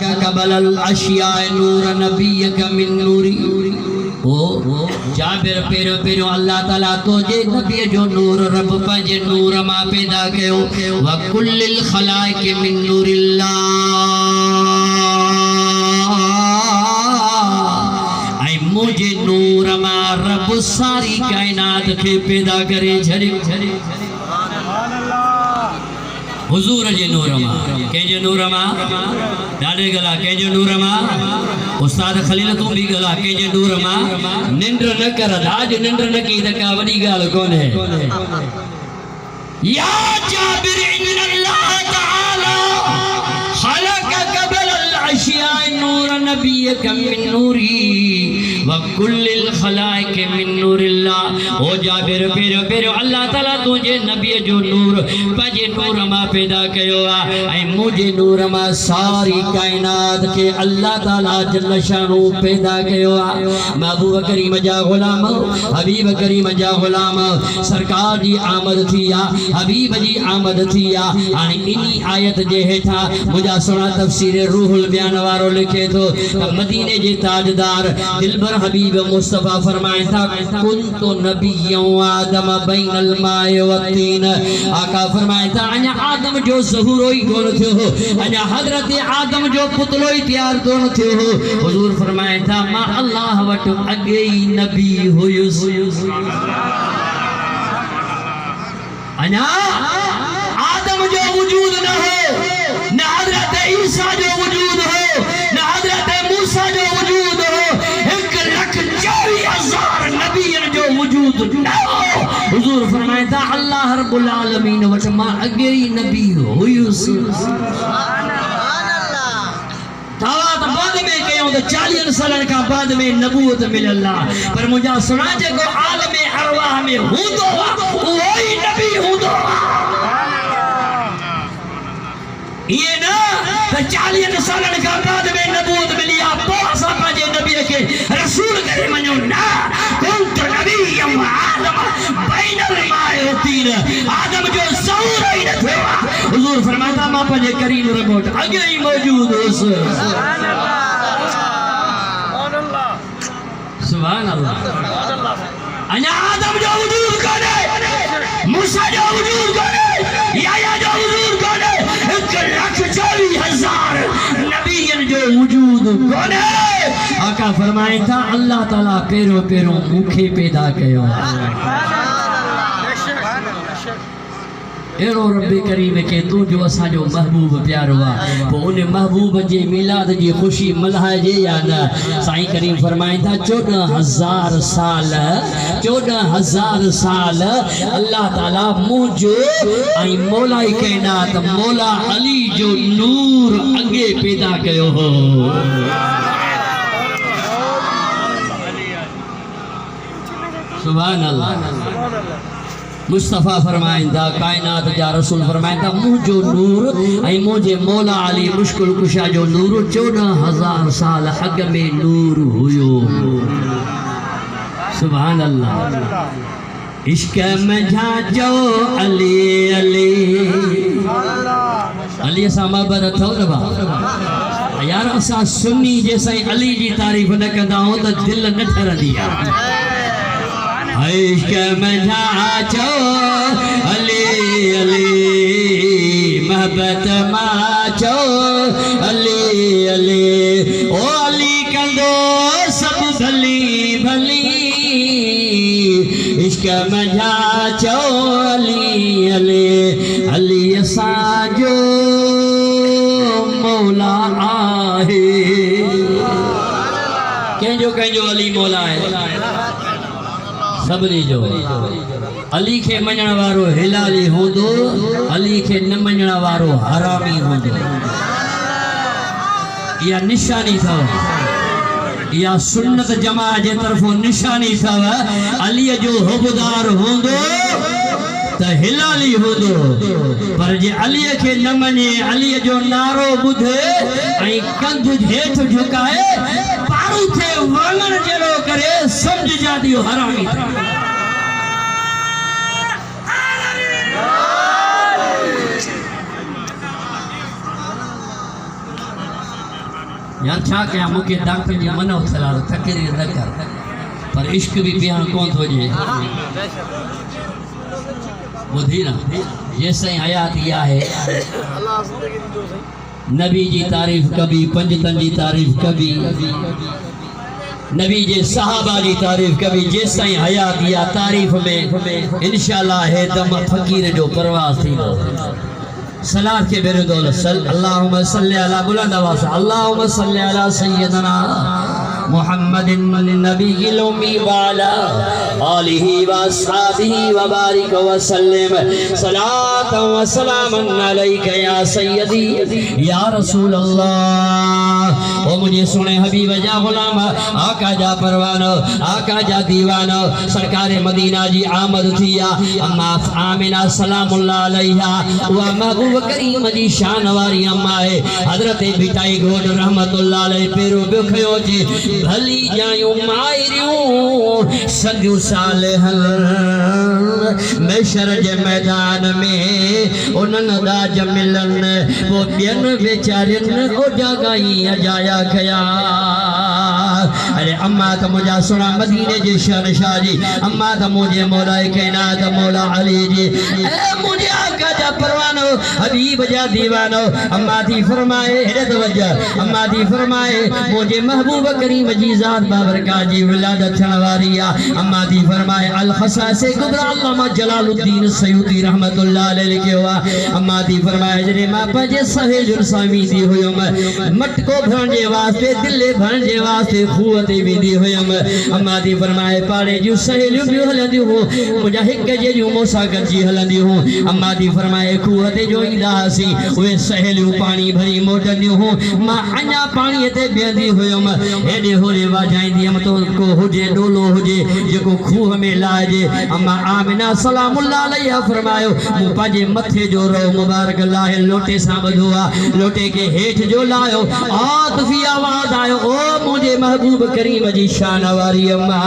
खलक कबल अशिया नूर नबीक मिन नूरी। ओ जाबिर पेरो पेरो अल्लाह ताला तो जे नबी जो नूर रब पंजे नूर मा पैदा कयो व कुल्लिल खलाइक मिन नूरिल्लाह। आई मुझे नूर मा रब सारी कायनात के पैदा करे झरे झरे हुजूर जे नूर मा केजे नूर मा डाडे गला केजे नूर मा उस्ताद खलील तू भी गला केजे नूर मा निंद्र न कर आज निंद्र न की त का वडी गाल कोन है या जाबिर मिन अल्लाह ताला खलक कबल अल अशिया नूर नबीक मिन नूरी व कुल्लिल खलाइक मिन नूरिल्लाह। ओ जाबिर पेरो पेरो अल्लाह ताला तुझे नबी जो नूर पंजे नूर मा पैदा कयो आ ऐ मुझे नूर मा सारी कायनात के अल्लाह ताला जल्ल शानु पैदा कयो आ। महबूब करीम जा गुलाम हबीब करीम जा गुलाम सरकार जी आमद थी आ हबीब जी आमद थी आ हाणे इनी आयत जे हेठा मुझा सुना तफसीर रूहुल बयान वारो लिखे तो मदीने जे ताजदार दिलबर हबीब मुस्तफा फरमाए था कुंतु नबिय्यों आदम बैनल माए व तीन। आका फरमाए था अञा आदम जो ज़हूरो ही कोन थियो हो अञा हजरत आदम जो पुतलो ही तैयार कोन थियो हो। हुजूर फरमाए था मां अल्लाह वट अगे ही नबी हुयुस अञा आदम जो वजूद न हो न हजरत ईसा जो वजूद हो न हजरत मूसा जो वजूद हो 1,24,000 नबियन जो वजूद न हो। हुजूर फरमाए था अल्लाह रब्बुल आलमीन वट मां अगे ही नबी हुयुस। दावा तो बाद में कयो तो 40 सालन का बाद में नबूवत मिलल पर मुझा सुना जे को आलम अरवाह में हुंदो वही नबी हुंदो ये ना तो 40 सालन का बाद में नबूवत मिली आ पो असा पाजे नबी के रसूल करे मनो ना कुंत नबी आदम बैनल माए व तीन। आदम जो ज़हूर ही न थियो हुजूर फरमाता मां पाजे करीम रबोट अगे ही मौजूद होस। सुभान अल्लाह अञा आदम जो वजूद कोने मूसा जो वजूद कोने याया जो वजूद कोने 1,24,000 नबियन जो वजूद कोने। आका फरमाए था अल्लाह ताला पेरो पेरो मुखे पैदा कयो एड़ो रब्बे करीम के तू जो असा जो महबूब प्यारो आ तो उन महबूब जे मिलाद जी खुशी मल्हाजे या न। साईं करीम फरमाए था 14,000 साल अल्लाह ताला मुझो आई मौला कायनात मौला अली जो नूर अगे पैदा कयो हो। सुभान अल्लाह मुस्तफा फरमाइंदा कायनात जा रसूल फरमाइंदा मुझो नूर आई मुझे मौला अली मुश्किल कुशा जो नूर 14,000 साल अग में नूर हुयो। सुभान अल्लाह इश्क में झाजो अली अली अली सा मोहब्बत थो न बा यार असा सुन्नी जैसा अली जी तारीफ न कंदा हो तो दिल न ठरंदी आ। इश्क में झाजो अली अली मोहब्बत माचो अली अली ओ अली कंदो सब भली भली इश्क में झाजो अली अली अली साजो मौला आहे कंहिंजो अली मौला है सबनी जो अली के मञण वारो हिलाली होंदो अली के न मञण वारो हरामी होंदो। या निशानी था या सुन्नत जमा जे तरफो निशानी था अली जो हुबदार होंदो त हिलाली होंदो पर जे अली के न मञे अली जो नारो बुधे आई कंध हेठ झुकाए पारू थे वांगण जड़ो करे समझ जा दियो हरामी था। यार छा कया मूंखे डॉक्टर जी मनो थियल आहे तकरीर न कर पर इश्क भी पियाण कोन थो जे ॿुधी न जेसिताईं हयात इहा आहे नबी जी तारीफ़ कबी पंजतन जी तारीफ़ कबी नबी जे सहाबा जी तारीफ़ कबी जेसिताईं हयात इहा तारीफ़ में इंशाअल्लाह हे दम फ़कीर जो परवाज़ थींदो सलात के बेरुदौल अल्लाहुम्मा सल्ली अला बुलंद आवाज़ अल्लाहुम्मा सल्ली अला सय्यदना मुहम्मदिन नबील उम्मी व अला आलिहि व अस्हाबिहि व बारिक व सल्लिम सलातन व सलामन अलैका या सय्यदी या रसूल अल्लाह। ओ मुझे सुने हबीब जा गुलाम आका जा परवानो आका जा दीवानो सरकार मदीना जी आमद थिया अम्मा आमिना सलामुल्लाह अलैहा व महबूब करीम जी शान वारी अम्मा है हजरत बिटाई गोड रहमतुल्लाह अलैह पेरो बिखयो जी भली जायूं मायरियूं सदियूं सालहन मैशर जे मैदान में उन्हनि दाज मिलन वो ॿियनि बेचारियुनि ओ जगाई अजाया खया अरे अम्मा तो मुझा सुना मदीने जे शहनशाह जी अम्मा तो मुझे मौला कायनात मौला अली जी मुझे आका जा परवानो हबीब जा दीवानो अम्मा थी फरमाए हेरे तवज्जो अम्मा थी फरमाए मुझे महबूब करीम जी जात बाबरकात जी विलादत थियण वारी आ अम्मा थी फरमाए अल खसा से गुजरा अल्लामा जलालुद्दीन सयूती रहमतुल्लाह अलैह लिखियो आ अम्मा थी फरमाए जने मां पंहिंजे सहेलियुनि सां वेंदी हुयमि मटको भरण जे वास्ते दिले भरण जे वास्ते खूह ते वेंदी हुयमि अम्मा थी फरमाए पाड़े जूं सहेलियूं बि हलंदियूं हुयूं मुंहिंजा हिक जहिड़ियूं मूंसां गॾिजी हलंदियूं हुयूं अम्मा थी फरमाए खूह ते जो ईंदा हुआसीं उहे सहेलियूं पाणी भरी मोटंदियूं हुयूं मां अञा पाणीअ ते बीहंदी हुयमि हेॾे होॾे वाजाईंदी हुयमि तो को हुजे डोलो हुजे जेको खूह में लाहिजे अम्मा आमिना सलामुल्लाह अलैहा फरमायो मूं पंहिंजे मथे जो रो मुबारक लाहे लोटे सां ॿधो आहे लोटे के हेठि जो लाहियो आतफ़ी आवाज़ आयो ओ मुझे महबूब करीम जी शान वारी अम्मा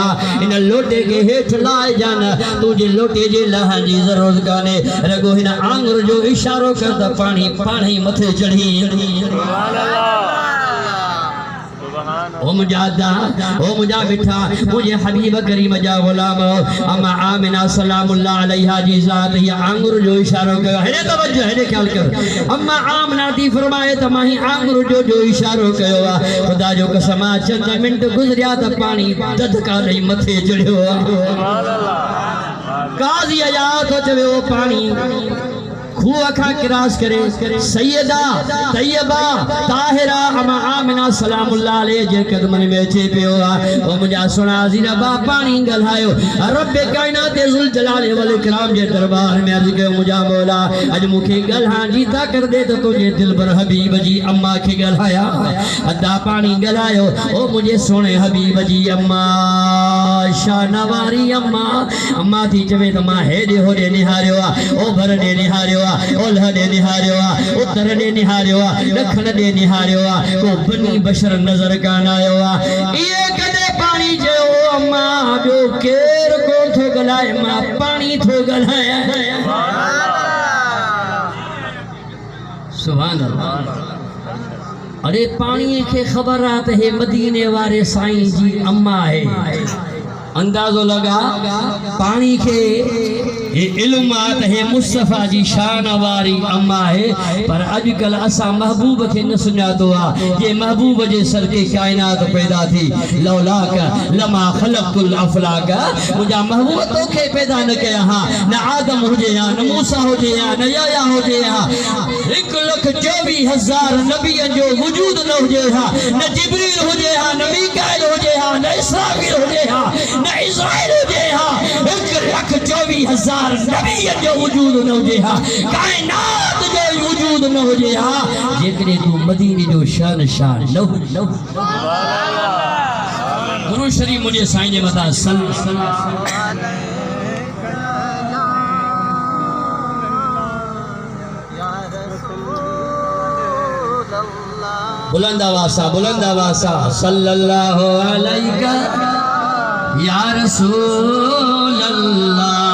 इन लोटे के हेठि लाए जान तुझे लोटे जे लहण जी ज़रूरत कान्हे रगो हिन आंगुर जो इशारो कर त पाणी पाण ई मथे चढ़ी ओ मुजादा ओ मुजा बिठा मुझे हबीब करीम जा गुलाम अम्मा आमिना सलामुल्लाह अलैहा जी जात ये आंगुर जो इशारो कयो हेरे तवज्जो हेरे ख्याल कर अम्मा आमिना थी फरमाए त मां ही आंगुर जो इशारो कयो आ खुदा जो कसम चंद मिनट गुजरिया त पानी ददका नहीं मथे चढ़ियो सुभान अल्लाह काजी आया तो चवे ओ पानी खूह खा क्रॉस करे सैयदा तैयबा ताहिरा अम्मा आमिना सलामुल्लाह अलैह जे कदमन में अचे पियो आ ओ मुझा सुना ज़ीरा बा पानी गलायो रब कायनात जुल जलाल वल इकराम जे दरबार में अर्ज कयो मुझा मौला अज मुखे गलहां जी ताकत दे तो तुझे दिल पर हबीब जी अम्मा के गलाया अदा पानी गलायो ओ मुझे सोने हबीब जी अम्मा शानवारी अम्मा अम्मा थी चवे त मां हेडे होडे निहारियो आ ओ भर दे निहारियो ओलह दे निहारियो उत्तर दे निहारियो दखण दे निहारियो को बनी बशर नजर कान आयो ये कदे पानी जो अम्मा जो केर को थो गलाए मां पानी थो गलाया सुभान अल्लाह अरे पानी के खबर आ त हे मदीने वाले साईं जी अम्मा है अंदाजो लगा पानी के ये इल्मात है मुस्तफा जी शान वारी अम्मा है पर अजकल असा महबूब के न सुञातो आ ये महबूब जे सर के कायनात पैदा थी लौलाक लमा खलक़तुल अफलाक मुझा महबूब तोखे पैदा न कया हां न आदम हुजे या न मूसा हुजे या न याया हुजे या 1,24,000 नबियन जो वजूद न हुजे हा न जिब्रील हुजे हा न मीकाईल हुजे हा न इसराफील हुजे हा न इज़राइल हुजे हा 1,24,000 नबियन जो वजूद न हुजे हा कायनात जो वजूद न हुजे हा जेकॾहिं तू मदीने जो शान शान न गुरु शरीफ मुझे साईं जे मथा बुलंद आवाज़ सल्लल्लाहु अलैका या रसूल अल्लाह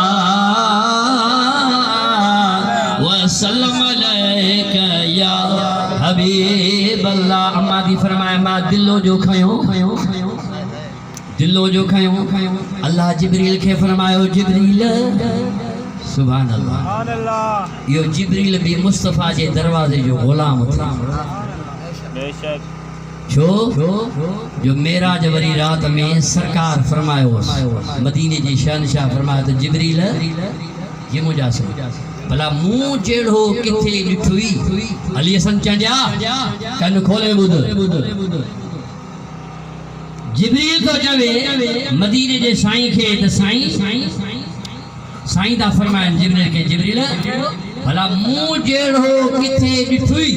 व सल्लम अलैका या हबीब अल्लाह। अम्मा दी ने फरमाया मां दिलो जो खयो दिलो जो खयो अल्लाह जिब्रील खे फरमायो जिब्रील सुभान अल्लाह यो जिब्रील भी मुस्तफा जे दरवाजे जो गुलाम था बेशक छो जो मेराज वरी रात में सरकार फरमायो मदीने जी शहनशाह फरमायो तो जिब्रील ये मुझा से भला मुंह जेड़ो किथे ॾिठुई अली हसन चंडिया कन खोले ॿुध जिब्रील तो चवे मदीने जे साईं खे त साईं दा फरमायन जिब्रील के जिब्रील भला मुंह जेड़ो किथे ॾिठुई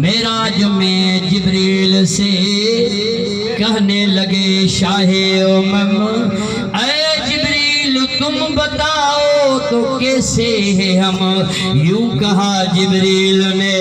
मेराज में जिब्रील से कहने लगे शाहे उमम ऐ जिब्रील तुम बताओ तो कैसे है हम यूं कहा जिब्रील ने